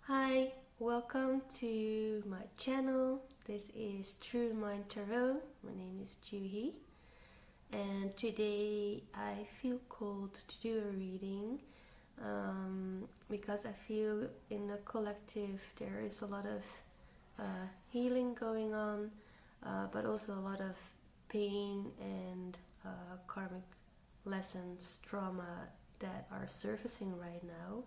Hi, welcome to my channel. This is True Mind Tarot. My name is Juhi, and today I feel called to do a reading because I feel in the collective there is a lot of healing going on, but also a lot of pain and karmic lessons, trauma that are surfacing right now.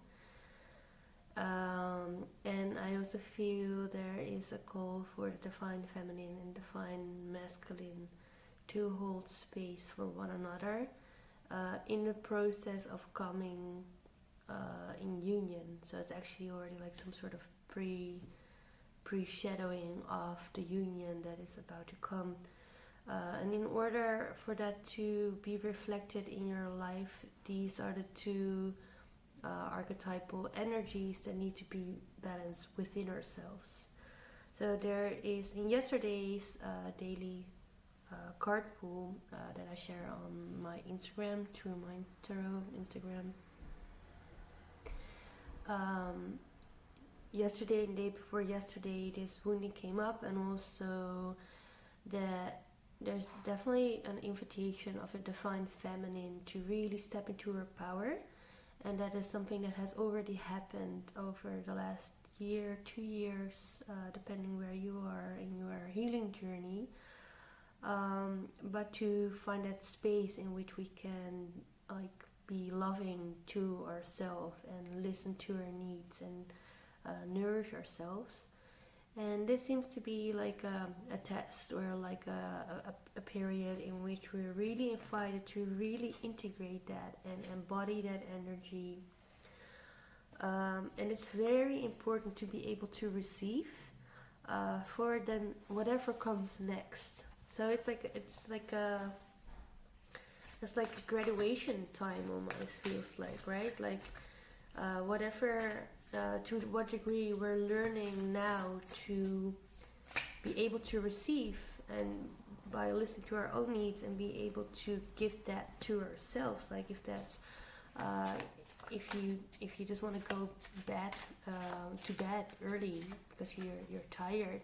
And I also feel there is a call for the divine feminine and divine masculine to hold space for one another in the process of coming in union. So it's actually already like some sort of pre-shadowing of the union that is about to come. And in order for that to be reflected in your life, these are the two archetypal energies that need to be balanced within ourselves. So there is in yesterday's daily card pool that I share on my Instagram, True Mind Tarot Instagram. Yesterday and the day before yesterday, this wounding came up, and also that there's definitely an invitation of a divine feminine to really step into her power. And that is something that has already happened over the last year, 2 years, depending where you are in your healing journey. But to find that space in which we can be loving to ourselves and listen to our needs and nourish ourselves. And this seems to be like a test or like a period in which we're really invited to really integrate that and embody that energy. And it's very important to be able to receive for then whatever comes next. So it's like a graduation time almost, feels like, right? Like whatever. To what degree we're learning now to be able to receive, and by listening to our own needs and be able to give that to ourselves. Like if that's if you just want to go to bed early because you're tired,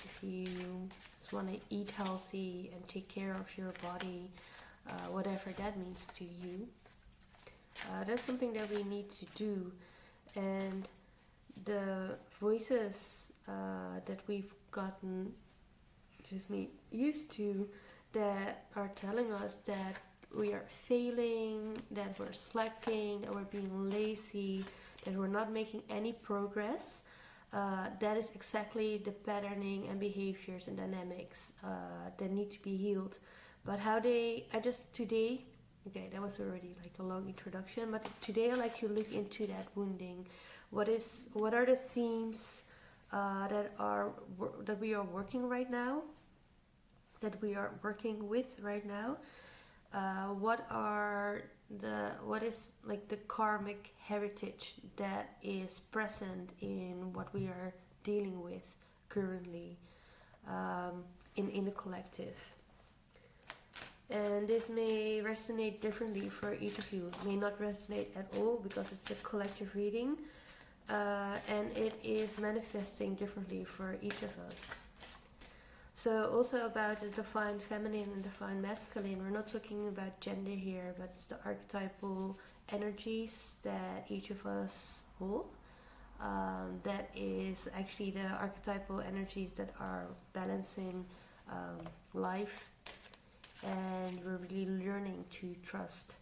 if you just want to eat healthy and take care of your body, whatever that means to you. That's something that we need to do, and the voices that we've gotten used to that are telling us that we are failing, that we're slacking, that we're being lazy, that we're not making any progress. That is exactly the patterning and behaviors and dynamics that need to be healed. But today, okay, that was already like a long introduction, but today I'd like to look into that wounding. What are the themes that we are working right now, that we are working with right now? What is like the karmic heritage that is present in what we are dealing with currently in the collective? And this may resonate differently for each of you. It may not resonate at all because it's a collective reading, and it is manifesting differently for each of us. So also about the divine feminine and divine masculine, we're not talking about gender here, but it's the archetypal energies that each of us hold. That is actually the archetypal energies that are balancing life. And we're really learning to trust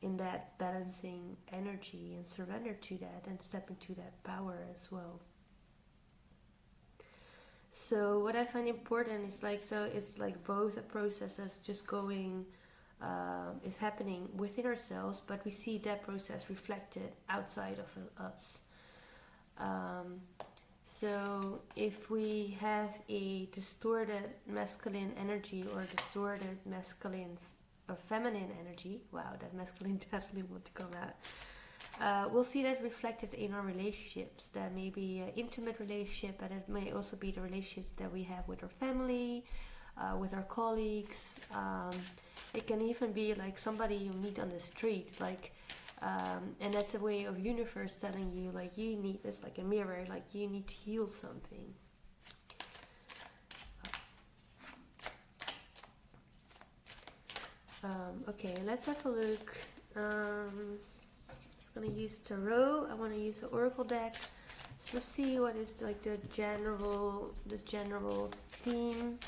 in that balancing energy and surrender to that and step into that power as well. So what I find important is it's like both a process that's just going, is happening within ourselves, but we see that process reflected outside of us. So if we have a distorted masculine energy or distorted masculine or feminine energy, wow, that masculine definitely wants to come out. We'll see that reflected in our relationships. That may be an intimate relationship, but it may also be the relationships that we have with our family, with our colleagues. It can even be like somebody you meet on the street. Like And that's a way of universe telling you, like, you need, it's like a mirror, like you need to heal something. Okay, let's have a look. I'm just gonna use tarot. I want to use the oracle deck. So let's see what is like the general theme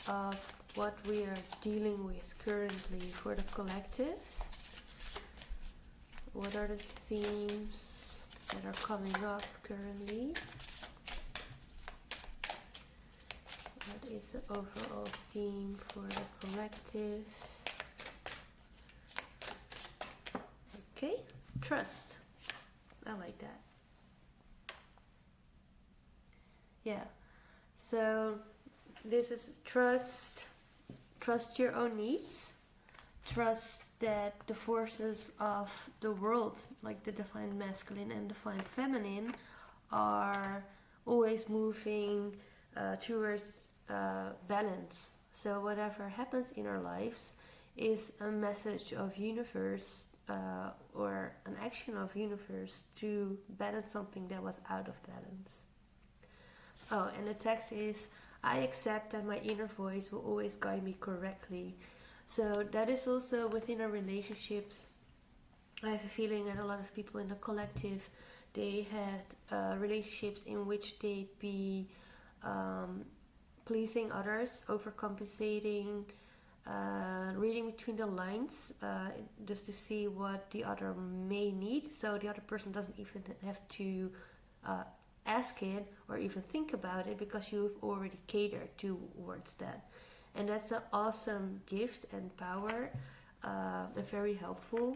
of what we are dealing with currently for the collective. What are the themes that are coming up currently? What is the overall theme for the collective? Okay, trust. I like that. Yeah, so this is trust your own needs, trust that the forces of the world, like the divine masculine and divine feminine, are always moving towards balance. So whatever happens in our lives is a message of universe or an action of universe to balance something that was out of balance. Oh, and the text is, I accept that my inner voice will always guide me correctly. So that is also within our relationships. I have a feeling that a lot of people in the collective, they had relationships in which they'd be pleasing others, overcompensating, reading between the lines, just to see what the other may need. So the other person doesn't even have to ask it or even think about it, because you've already catered towards that. And that's an awesome gift and power, and very helpful,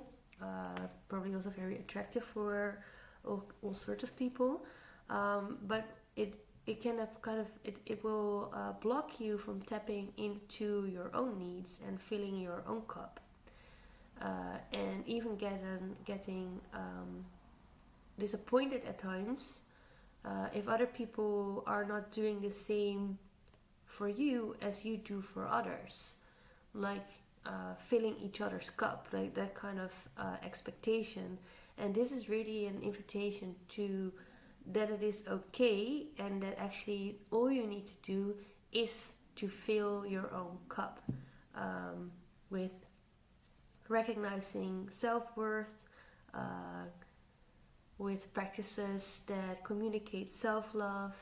probably also very attractive for all sorts of people, but it can have it will block you from tapping into your own needs and filling your own cup, and even getting disappointed at times if other people are not doing the same for you as you do for others, like filling each other's cup, like that kind of expectation. And this is really an invitation to that it is okay, and that actually all you need to do is to fill your own cup, with recognizing self-worth, with practices that communicate self-love,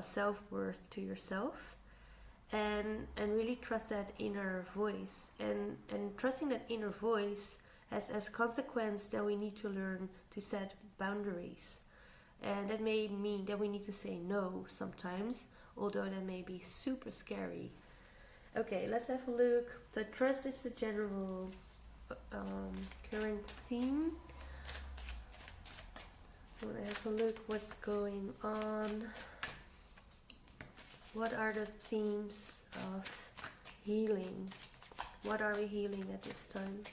self-worth to yourself, and really trust that inner voice, and trusting that inner voice has as consequence that we need to learn to set boundaries, and that may mean that we need to say no sometimes, although that may be super scary. Okay, let's have a look. So trust is the general current theme. So I have a look what's going on. What are the themes of healing? What are we healing at this time?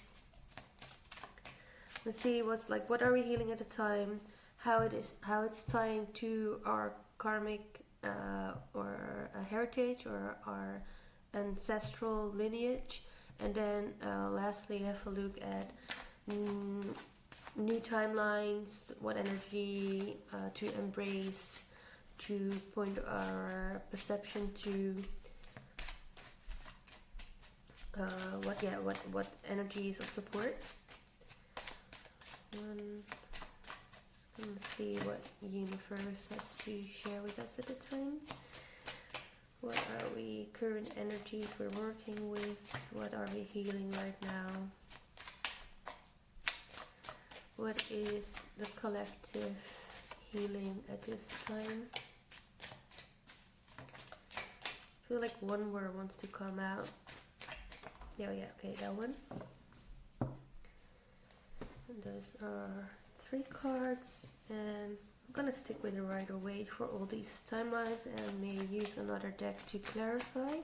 Let's see what are we healing at the time, how it's tying to our karmic or heritage or our ancestral lineage, and then lastly have a look at new timelines, what energy to embrace, to point our perception to what energies of support. Just gonna see what universe has to share with us at the time. What are we current energies we're working with? What are we healing right now? What is the collective healing at this time? I feel like one word wants to come out. Oh yeah, okay, that one. And those are 3 cards, and I'm gonna stick with the Rider-Waite for all these timelines and may use another deck to clarify.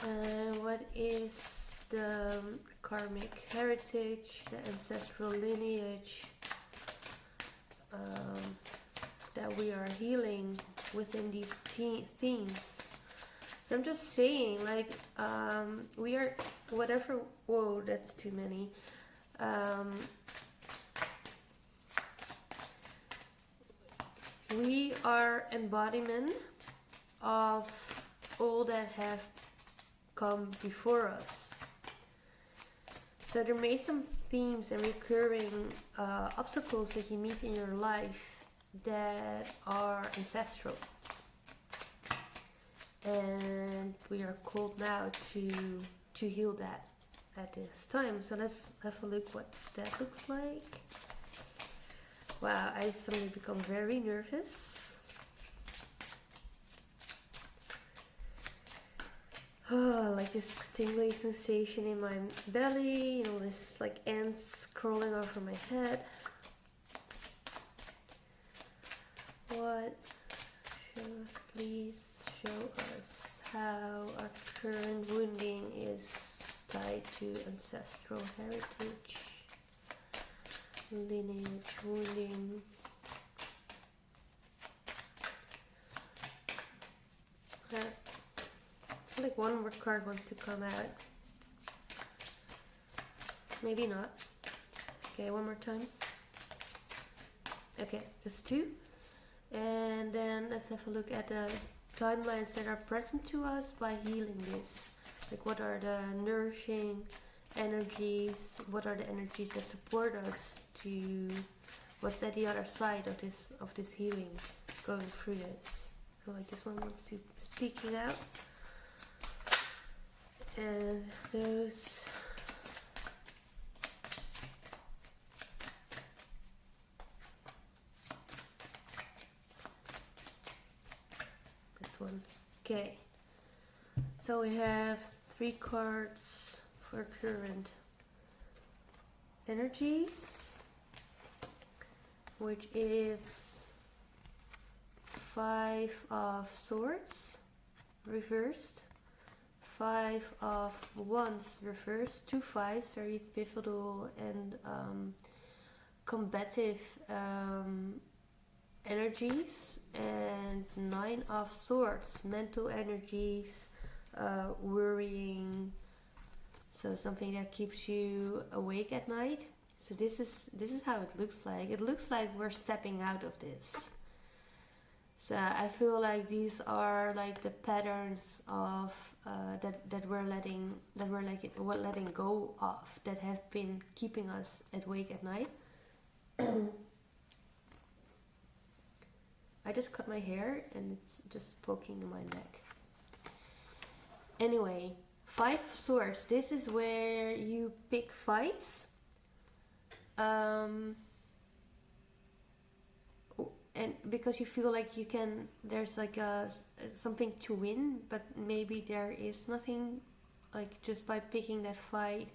And what is the karmic heritage, the ancestral lineage that we are healing within these themes? So I'm just saying, like, we are whatever. Whoa, that's too many. We are embodiment of all that have come before us. So there may some themes and recurring obstacles that you meet in your life that are ancestral. And we are called now to heal that at this time. So let's have a look what that looks like. Wow, I suddenly become very nervous. Oh, like this tingly sensation in my belly, this like ants crawling over my head. What should please show us how our current wounding is tied to ancestral heritage, lineage wounding. I feel like one more card wants to come out. Maybe not. Okay, one more time. Okay, just two. And then let's have a look at the timelines that are present to us by healing this. Like, what are the nourishing energies? What are the energies that support us to what's at the other side of this healing, going through this? I feel like this one wants to speaking out. And those this one. Okay. So we have 3 cards for current energies, which is 5 of Swords reversed, 5 of Wands reversed, 2 5s, very pivotal and combative energies, and 9 of Swords, mental energies, worrying, so something that keeps you awake at night. So this is how it looks like. It looks like we're stepping out of this. So I feel like these are like the patterns of that we're letting go of, that have been keeping us awake at night. I just cut my hair and it's just poking in my neck. Anyway, 5 of Swords. This is where you pick fights. And because you feel like you can, there's like something to win, but maybe there is nothing, like just by picking that fight,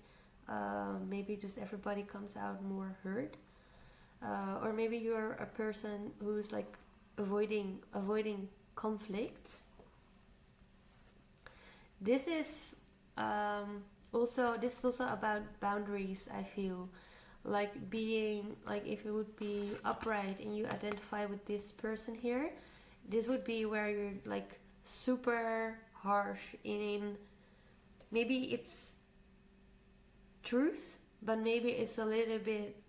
maybe just everybody comes out more hurt. Or maybe you're a person who's like avoiding conflict. This is also about boundaries. I feel like being like, if you would be upright and you identify with this person here, this would be where you're like super harsh in, maybe it's truth, but maybe it's a little bit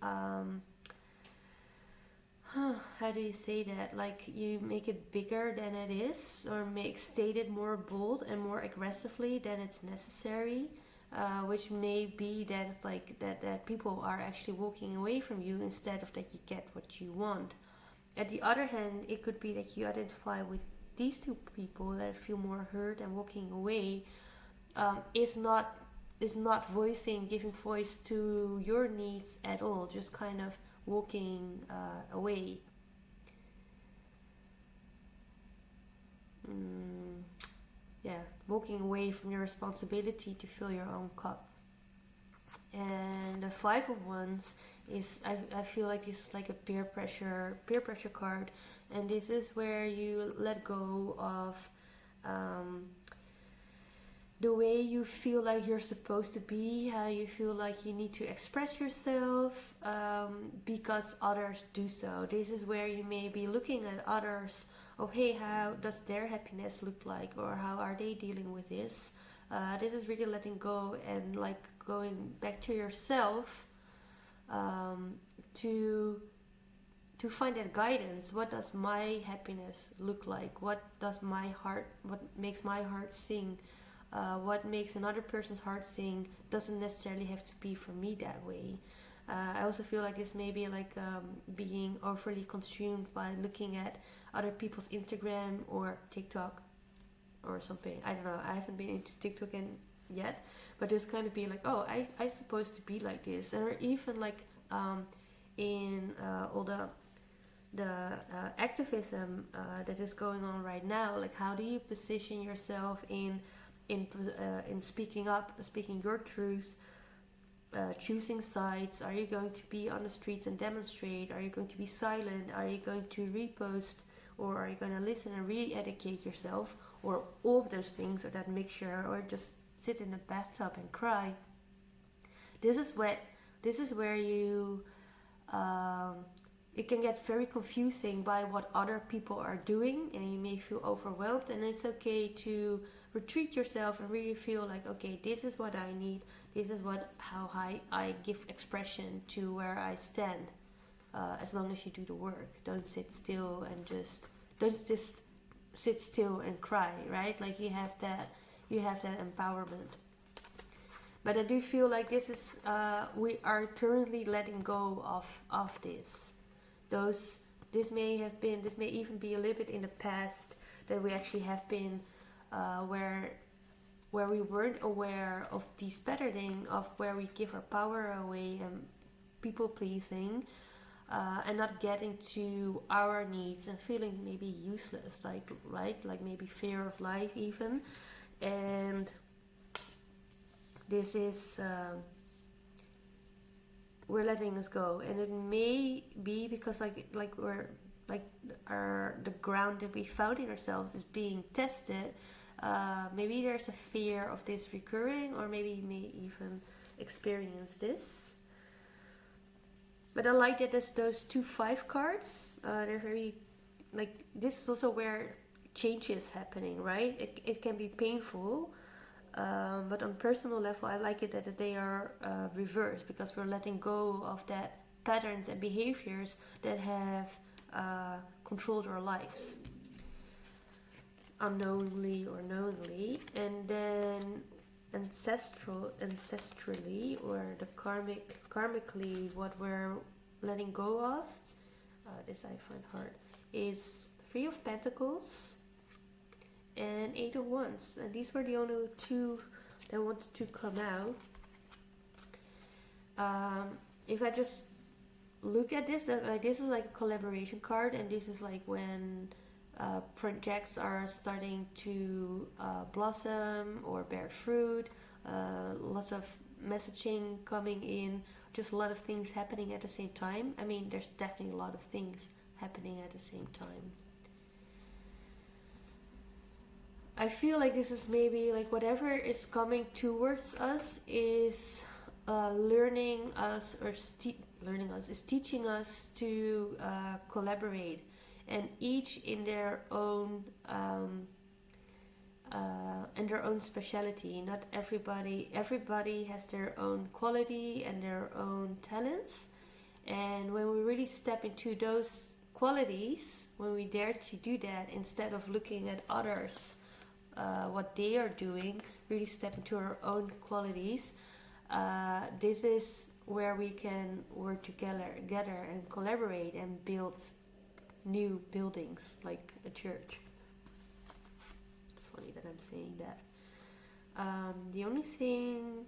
how do you say that, like you make it bigger than it is, or state it more bold and more aggressively than it's necessary, which may be that like that people are actually walking away from you instead of that you get what you want. At the other hand, it could be that you identify with these 2 people that feel more hurt, and walking away is not giving voice to your needs at all, just kind of walking away. Walking away from your responsibility to fill your own cup. And the 5 of Wands is, I feel like this is like a peer pressure card, and this is where you let go of the way you feel like you're supposed to be, how you feel like you need to express yourself because others do so. This is where you may be looking at others of, hey, how does their happiness look like, or how are they dealing with this. This is really letting go and like going back to yourself, to find that guidance. What does my happiness look like? What makes my heart sing? What makes another person's heart sing doesn't necessarily have to be for me that way. I also feel like this may be like being overly consumed by looking at other people's Instagram or TikTok or something. I don't know. I haven't been into TikTok yet, but just kind of be like, oh, I supposed to be like this, or even like in all the activism that is going on right now. Like, how do you position yourself in speaking up, speaking your truth, choosing sides? Are you going to be on the streets and demonstrate? Are you going to be silent? Are you going to repost? Or are you going to listen and re-educate yourself? Or all of those things, or that mixture, or just sit in a bathtub and cry? This is where you it can get very confusing by what other people are doing, and you may feel overwhelmed. And it's okay to retreat yourself and really feel like, okay, this is what I need. This is how I give expression to where I stand. As long as you do the work, don't sit still and don't just sit still and cry, right? Like you have that empowerment. But I do feel like this is we are currently letting go of this. This may even be a little bit in the past, that we actually have been where we weren't aware of this patterning of where we give our power away and people pleasing, and not getting to our needs and feeling maybe useless, like maybe fear of life even. And this is we're letting us go, and it may be because we're the ground that we found in ourselves is being tested. Maybe there's a fear of this recurring, or maybe you may even experience this. But I like that there's those 2-5 cards. They're very, like, this is also where change is happening, right? It can be painful, but on personal level, I like it that they are reversed, because we're letting go of that patterns and behaviors that have controlled our lives, unknowingly or knowingly. And then ancestrally, or the karmically, what we're letting go of, this I find hard, is 3 of Pentacles and 8 of Wands. And these were the only 2 that wanted to come out. If I just look at this, this is like a collaboration card, and this is like when projects are starting to blossom or bear fruit, lots of messaging coming in, just a lot of things happening at the same time. I mean, there's definitely a lot of things happening at the same time. I feel like this is maybe like whatever is coming towards us is learning us is teaching us to collaborate, and each in their own speciality. Not everybody has their own quality and their own talents. And when we really step into those qualities, when we dare to do that, instead of looking at others, what they are doing, really step into our own qualities, this is where we can work together and collaborate and build new buildings, like a church. It's funny that I'm saying that. The only thing,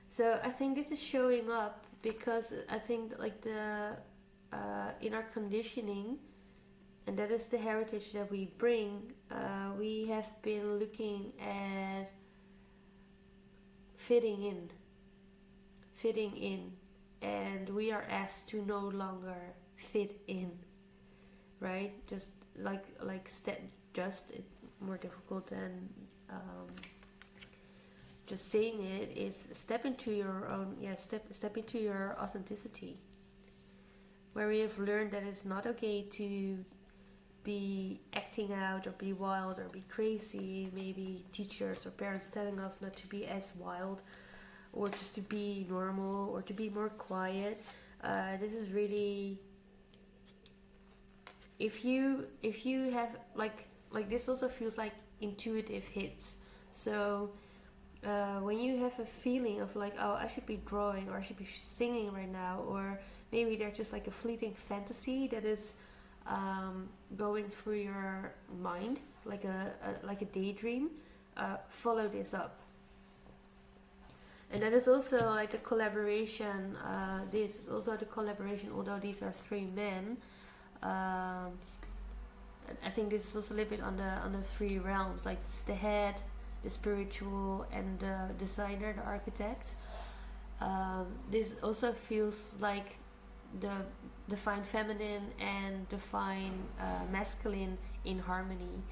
so I think this is showing up because I think like the in our conditioning, and that is the heritage that we bring, we have been looking at fitting in, and we are asked to no longer fit in, right? Just more difficult than just saying it is step into your own, step into your authenticity, where we have learned that it's not okay to be acting out or be wild or be crazy. Maybe teachers or parents telling us not to be as wild, or just to be normal, or to be more quiet. This is really, if you have like this also feels like intuitive hits. So when you have a feeling of like, oh, I should be drawing, or I should be singing right now, or maybe there's just like a fleeting fantasy that is going through your mind, like a daydream, follow this up. And that is also like the collaboration. This is also the collaboration, although these are three men. I think this is also a little bit on the three realms. Like it's the head, the spiritual, and the designer, the architect. This also feels like the divine feminine and divine masculine in harmony.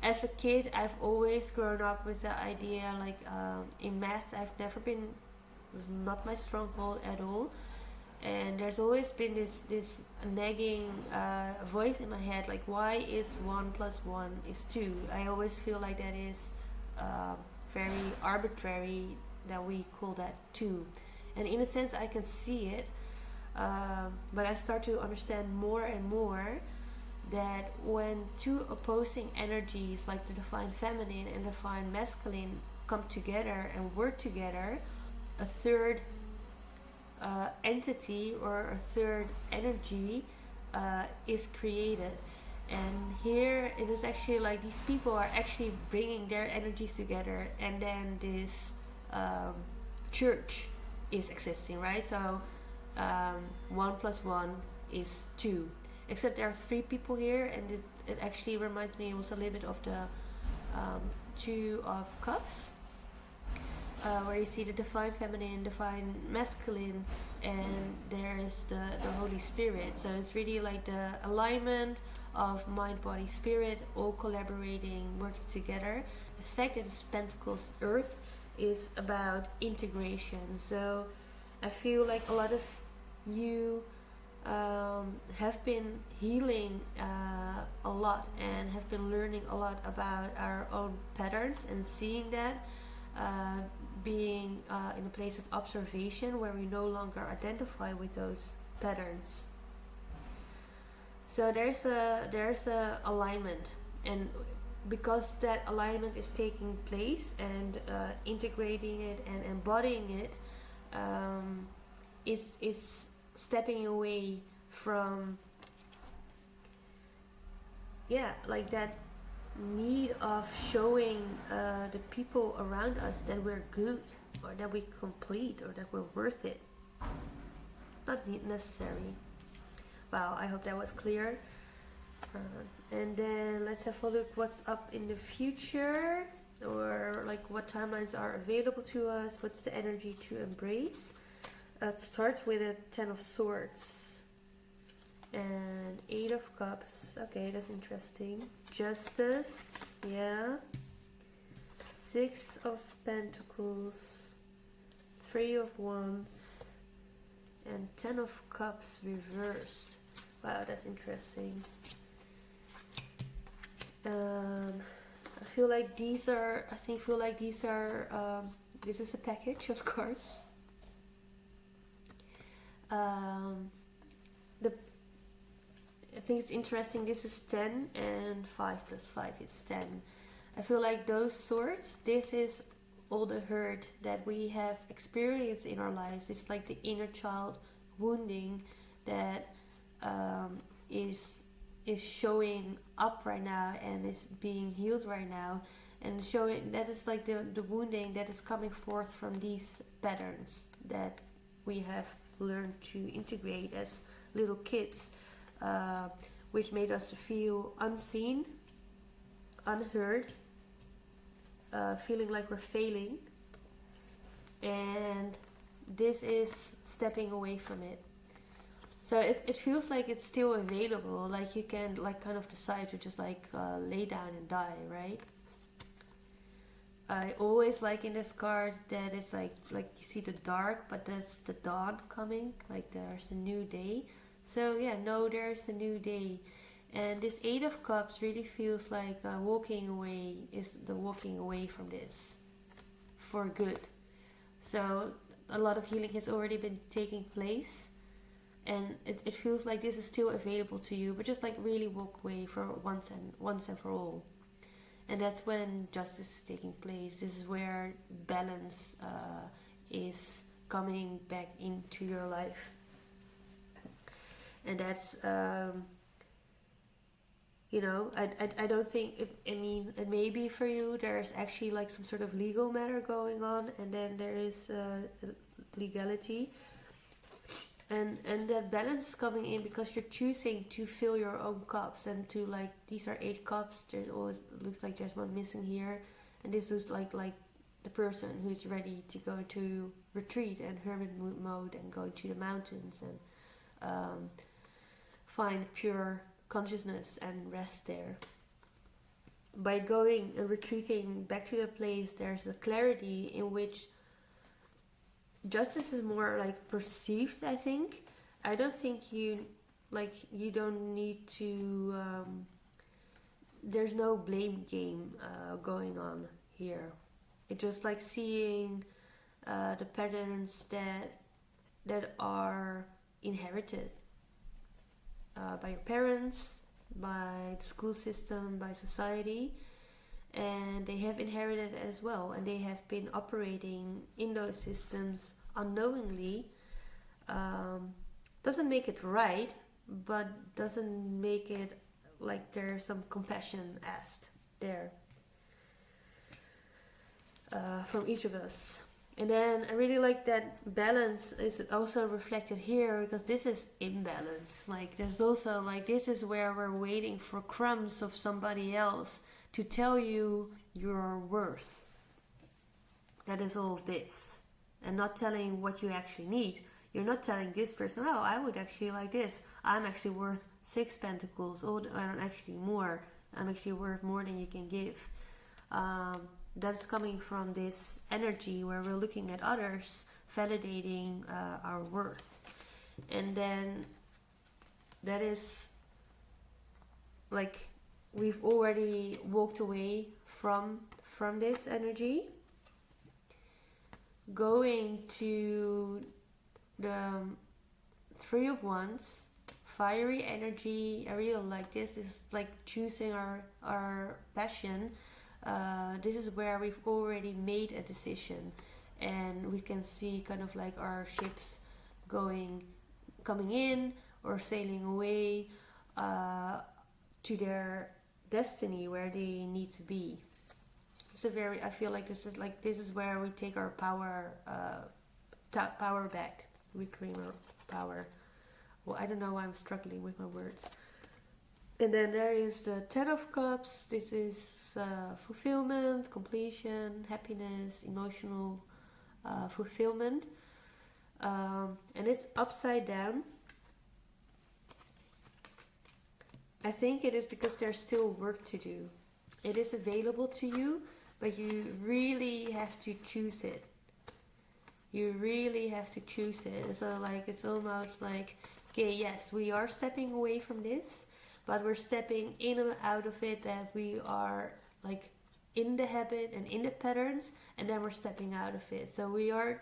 As a kid, I've always grown up with the idea, like in math, I've never been, was not my stronghold at all. And there's always been this nagging voice in my head, like, why is 1 + 1 is 2? I always feel like that is very arbitrary, that we call that 2. And in a sense, I can see it, but I start to understand more and more that when two opposing energies, like the divine feminine and divine masculine, come together and work together, a third entity or a third energy is created. And here it is actually like these people are actually bringing their energies together, and then this church is existing, right? So 1 + 1 is 2. Except there are 3 people here, and it actually reminds me also a little bit of the 2 of Cups, where you see the divine feminine, divine masculine, and there is the Holy Spirit. So it's really like the alignment of mind, body, spirit, all collaborating, working together. The fact that it's Pentacles Earth is about integration. So I feel like a lot of you have been healing a lot, and have been learning a lot about our own patterns, and seeing that, being in a place of observation where we no longer identify with those patterns. So there's a alignment, and because that alignment is taking place, and integrating it and embodying it, is stepping away from, like that need of showing the people around us that we're good, or that we're complete, or that we're worth it. Not necessary. Wow, I hope that was clear. And then let's have a look what's up in the future, or like what timelines are available to us, what's the energy to embrace. It starts with a 10 of Swords and 8 of Cups. Okay, that's interesting. Justice, yeah. 6 of Pentacles, 3 of Wands, and 10 of Cups reversed. Wow, that's interesting. I feel like these are, this is a package of cards. I think it's interesting, this is 10, and 5 + 5 is 10. I feel like those swords, this is all the hurt that we have experienced in our lives. It's like the inner child wounding that is showing up right now, and is being healed right now, and showing that is like the wounding that is coming forth from these patterns that we have learned to integrate as little kids, which made us feel unseen, unheard, feeling like we're failing, and this is stepping away from it. So it feels like it's still available, like you can like kind of decide to just like lay down and die, right? I always like in this card that it's like you see the dark, but that's the dawn coming, like there's a new day. So yeah, no, there's a new day, And this Eight of Cups really feels like walking away from this for good. So a lot of healing has already been taking place, and it feels like this is still available to you, but just like really walk away for once and for all. And that's when justice is taking place. This is where balance is coming back into your life. And that's I don't think it may be for you there's actually like some sort of legal matter going on, and then there is legality, and that balance is coming in because you're choosing to fill your own cups, and to like, these are 8 cups, there's always, looks like there's one missing here, and this looks like the person who's ready to go to retreat and hermit mode and go to the mountains and find pure consciousness and rest there. By going and retreating back to the place, there's a clarity in which justice is more like perceived, I think. I don't think you don't need to there's no blame game going on here. It's just like seeing the patterns that are inherited by your parents, by the school system, by society, and they have inherited as well, and they have been operating in those systems unknowingly. Doesn't make it right, but doesn't make it like there's some compassion asked there from each of us. And then I really like that balance is also reflected here, because this is imbalance. Like, there's also like, this is where we're waiting for crumbs of somebody else to tell you your worth. That is all of this. And not telling what you actually need. You're not telling this person, oh, I would actually like this. I'm actually worth 6 pentacles. Oh, I'm actually more. I'm actually worth more than you can give. That's coming from this energy where we're looking at others, validating our worth. And then that is like, we've already walked away from this energy, going to the Three of Wands, fiery energy. I really like this. This is like choosing our passion. This is where we've already made a decision, and we can see kind of like our ships coming in or sailing away to their destiny where they need to be. I feel like this is where we take our power back. We claim our power. Well, I don't know why I'm struggling with my words. And then there is the Ten of Cups. This is fulfillment, completion, happiness, emotional fulfillment. And it's upside down. I think it is because there's still work to do. It is available to you, but you really have to choose it. You really have to choose it. So like, it's almost like, okay, yes, we are stepping away from this, but we're stepping in and out of it, that we are like in the habit and in the patterns, and then we're stepping out of it. So we are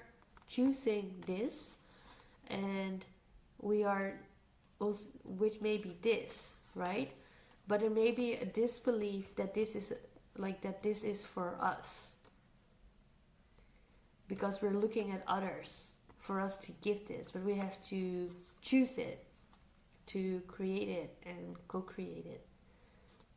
choosing this, and we are also, which may be this, right? But there may be a disbelief that this is for us, because we're looking at others for us to give this, but we have to choose it, to create it and co-create it.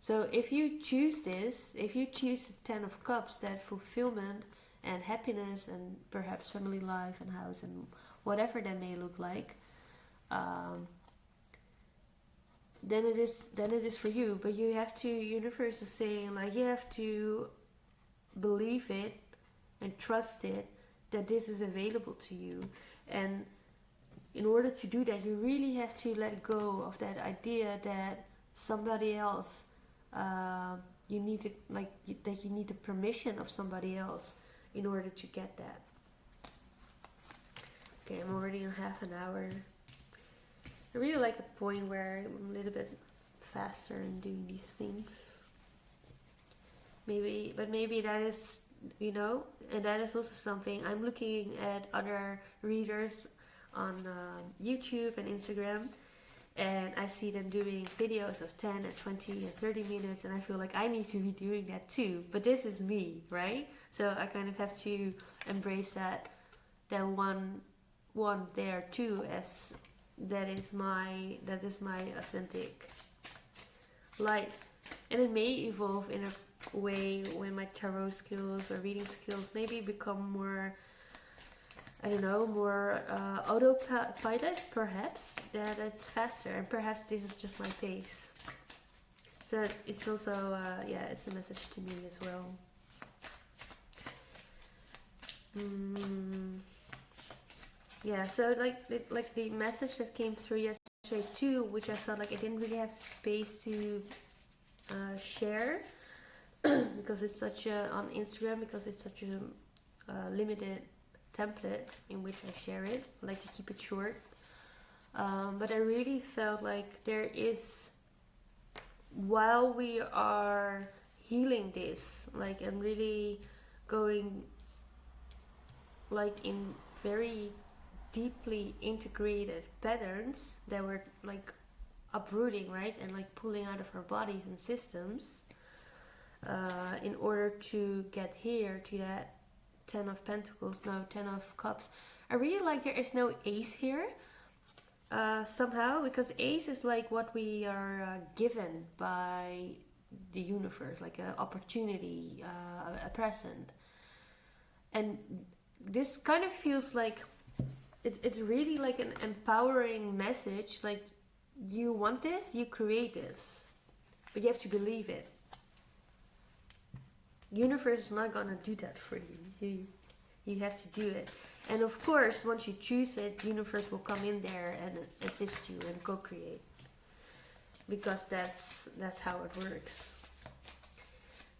So if you choose this, if you choose the Ten of Cups, that fulfillment and happiness and perhaps family life and house and whatever that may look like, then it is for you. But you have to, universe is saying, like, you have to believe it and trust it, that this is available to you. And in order to do that, you really have to let go of that idea that somebody else, you need the permission of somebody else in order to get that. Okay, I'm already in half an hour. I really like a point where I'm a little bit faster in doing these things. Maybe that is, and that is also something I'm looking at other readers on YouTube and Instagram, and I see them doing videos of 10 and 20 and 30 minutes, and I feel like I need to be doing that too. But this is me, right? So I kind of have to embrace that one there too, as that is my authentic life. And it may evolve in a way when my tarot skills or reading skills maybe become more, I don't know, more autopilot, perhaps, that it's faster, and perhaps this is just my pace. So it's also, it's a message to me as well. Yeah, so like the message that came through yesterday too, which I felt like I didn't really have space to share because it's such a, on Instagram, because it's such a limited template in which I share it. I like to keep it short, but I really felt like there is, while we are healing this, like I'm really going like in very deeply integrated patterns that were like uprooting, right, and like pulling out of our bodies and systems in order to get here to that 10 of Pentacles, no, 10 of Cups. I really like there is no ace here somehow, because ace is like what we are given by the universe, like an opportunity, a present. And this kind of feels like it's really like an empowering message, like you want this, you create this, but you have to believe it. Universe is not gonna do that for you. You have to do it. And of course, once you choose it, universe will come in there and assist you and co-create, because that's how it works.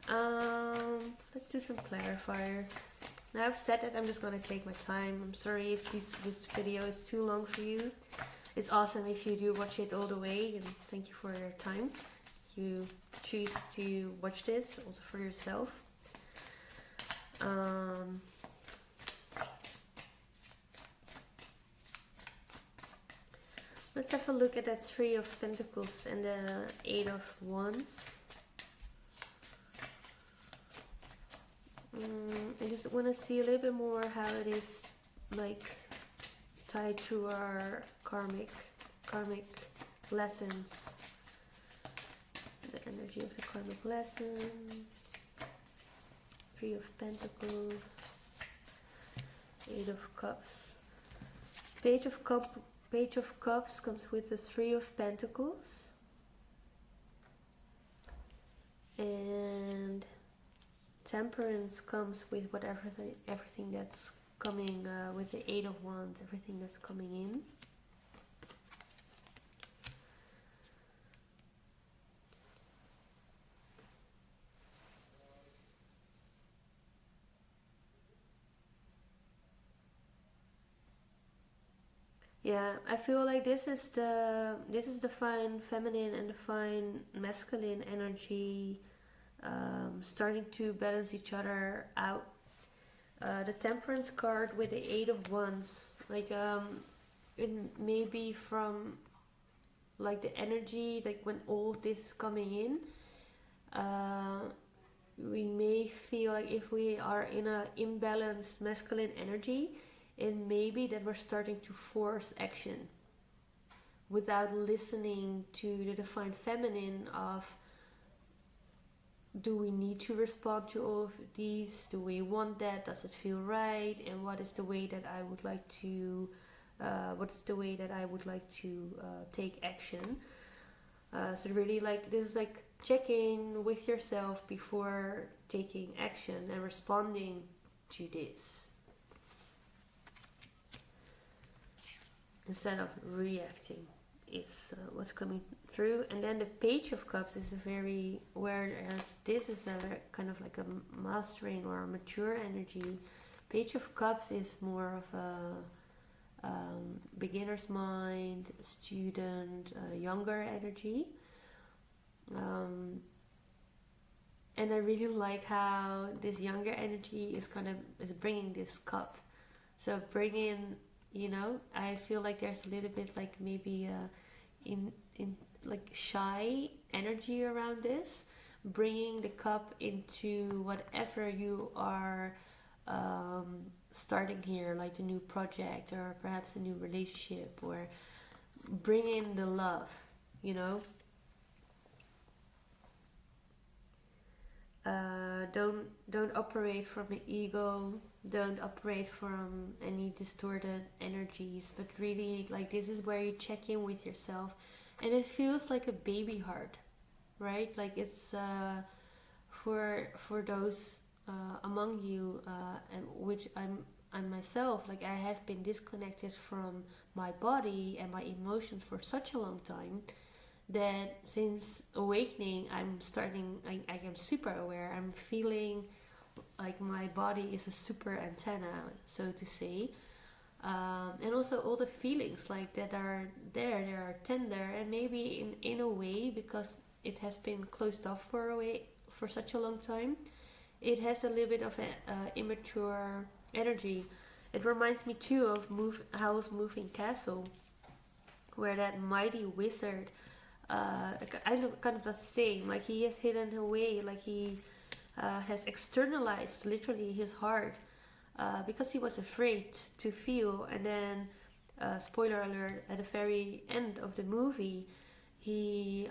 Let's do some clarifiers. Now I've said that I'm just gonna take my time. I'm sorry if this video is too long for you. It's awesome if you do watch it all the way, and thank you for your time. You choose to watch this also for yourself. Let's have a look at that 3 of Pentacles and the 8 of Wands. I just want to see a little bit more how it is like tied to our karmic lessons. The energy of the karmic lesson. 3 of Pentacles, 8 of Cups. Page of Cups comes with the 3 of Pentacles, and Temperance comes with everything that's coming with the 8 of Wands, everything that's coming in. Yeah, I feel like this is the fine feminine and the fine masculine energy starting to balance each other out. The Temperance card with the 8 of Wands, like it may be from like the energy, like when all of this is coming in, we may feel like if we are in a imbalanced masculine energy, it may be that we're starting to force action without listening to the divine feminine of, do we need to respond to all of these? Do we want that? Does it feel right? And what is the way that I would like to take action? So really, like, this is like checking with yourself before taking action and responding to this, instead of reacting, is what's coming through. And then the Page of Cups is whereas this is a kind of like a mastering or a mature energy, Page of Cups is more of a beginner's mind, student, younger energy. Um, and I really like how this younger energy is bringing this cup. So bringing, I feel like there's a little bit like maybe in like shy energy around this, bringing the cup into whatever you are starting here, like a new project or perhaps a new relationship, or bring in the love, you know. Don't operate from the ego. Don't operate from any distorted energies, but really, like, this is where you check in with yourself, and it feels like a baby heart, right? Like it's for those among you, and which I'm myself. Like, I have been disconnected from my body and my emotions for such a long time that since awakening I'm starting, I am super aware. I'm feeling like my body is a super antenna, so to say. And also all the feelings like that are there, they are tender, and maybe in a way, because it has been closed off for a way for such a long time, it has a little bit of an immature energy. It reminds me too of Howl's Moving Castle, where that mighty wizard, I look kind of the same. Like, he has hidden away, like he has externalized literally his heart, because he was afraid to feel. And then, spoiler alert, at the very end of the movie, he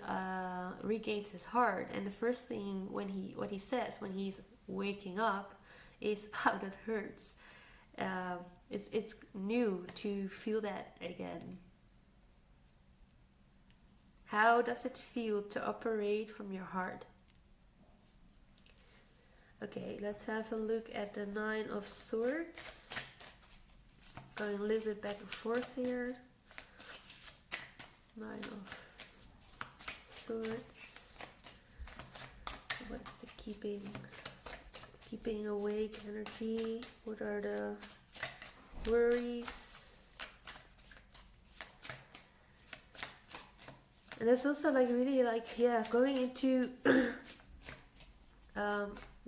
regains his heart, and the first thing what he says when he's waking up is, "How that hurts." It's new to feel that again. How does it feel to operate from your heart? Okay, let's have a look at the Nine of Swords. Going a little bit back and forth here. Nine of Swords. What's the keeping awake energy? What are the worries? And it's also like really like, yeah, going into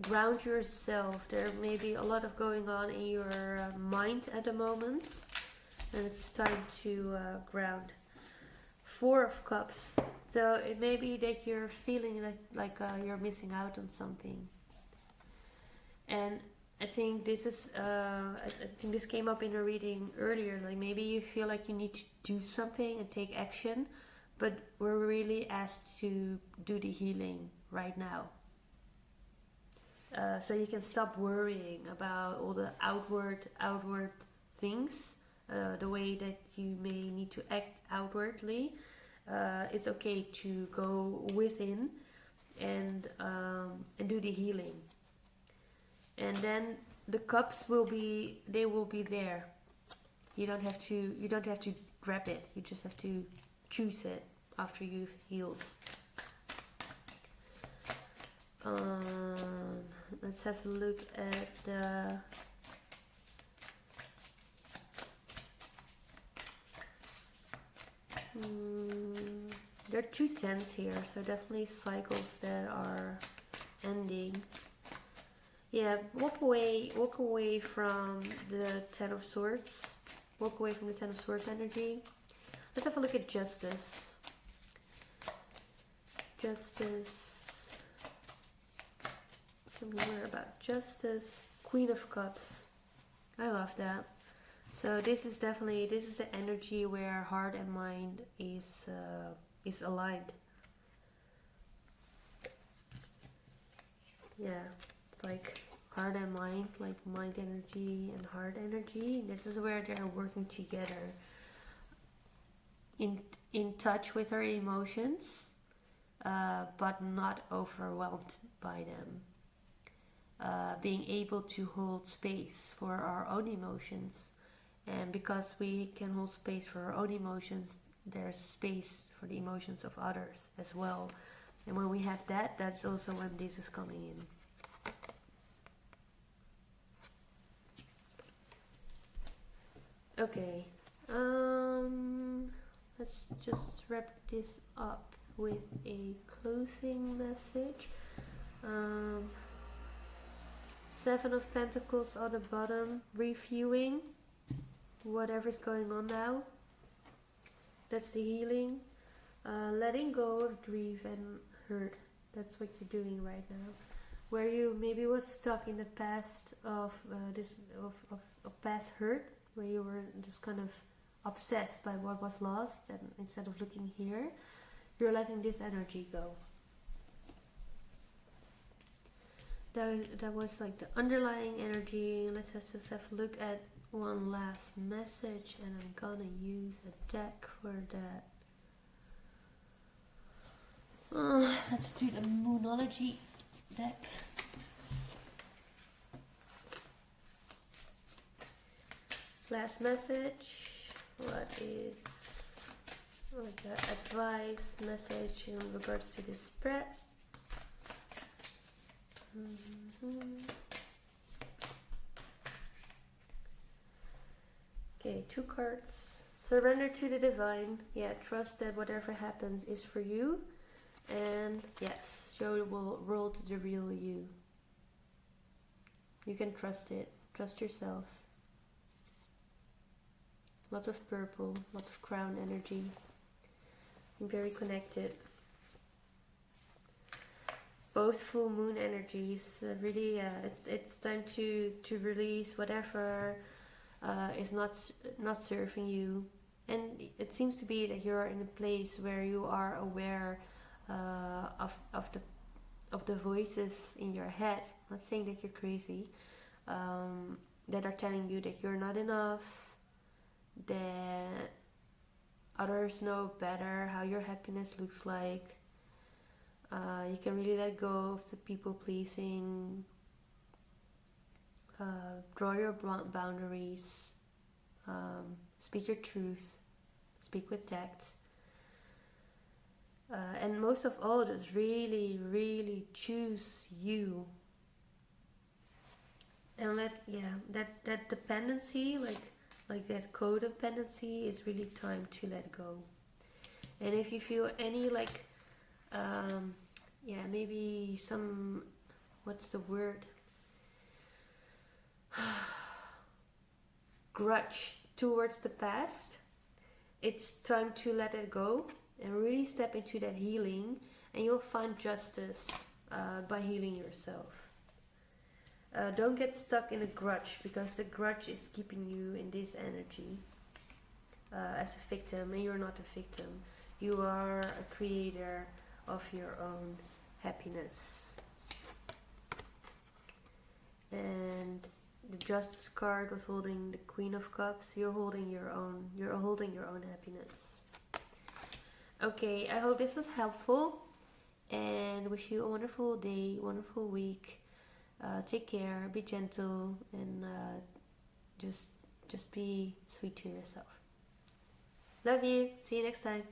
ground yourself. There may be a lot of going on in your mind at the moment, and it's time to ground. Four of Cups. So it may be that you're feeling like you're missing out on something. And I think this is I think this came up in a reading earlier. Like, maybe you feel like you need to do something and take action, but we're really asked to do the healing right now. So you can stop worrying about all the outward things, the way that you may need to act outwardly. It's okay to go within and do the healing. And then the cups will be there. You don't have to grab it. You just have to choose it after you've healed. Let's have a look at the there are two tens here, so definitely cycles that are ending. Yeah, walk away from the Ten of Swords. Walk away from the Ten of Swords energy. Let's have a look at Justice. Justice. Something more about Justice. Queen of Cups. I love that. So this is the energy where heart and mind is aligned. Yeah, it's like heart and mind, like mind energy and heart energy. This is where they're working together. In touch with our emotions, but not overwhelmed by them. Being able to hold space for our own emotions. And because we can hold space for our own emotions, there's space for the emotions of others as well. And when we have that, that's also when this is coming in. Okay, let's just wrap this up. with a closing message. Seven of Pentacles on the bottom, reviewing whatever's going on now. That's the healing. Letting go of grief and hurt. That's what you're doing right now. Where you maybe was stuck in the past of past hurt, where you were just kind of obsessed by what was lost, and instead of looking here, you're letting this energy go. That was like the underlying energy. Let's just have a look at one last message, and I'm gonna use a deck for that. Let's do the Moonology deck. Last message. What is the advice message in regards to this spread? Okay, 2 cards. Surrender to the divine. Yeah, trust that whatever happens is for you. And yes, show the world the real you. You can trust it. Trust yourself. Lots of purple, lots of crown energy. I'm very connected. Both full moon energies. Really, it's time to release whatever is not serving you. And it seems to be that you are in a place where you are aware of the voices in your head. I'm not saying that you're crazy. That are telling you that you're not enough, that others know better how your happiness looks like. You can really let go of the people pleasing. Draw your boundaries. Speak your truth. Speak with tact. And most of all, just really, really choose you. And that dependency, like that codependency, is really time to let go. And if you feel any maybe some, what's the word? Grudge towards the past, it's time to let it go and really step into that healing, and you'll find justice by healing yourself. Don't get stuck in a grudge, because the grudge is keeping you in this energy as a victim, and you're not a victim. You are a creator of your own happiness. And the Justice card was holding the Queen of Cups. You're holding your own happiness. Okay, I hope this was helpful, and wish you a wonderful day, wonderful week. Take care, be gentle, and just be sweet to yourself. Love you. See you next time.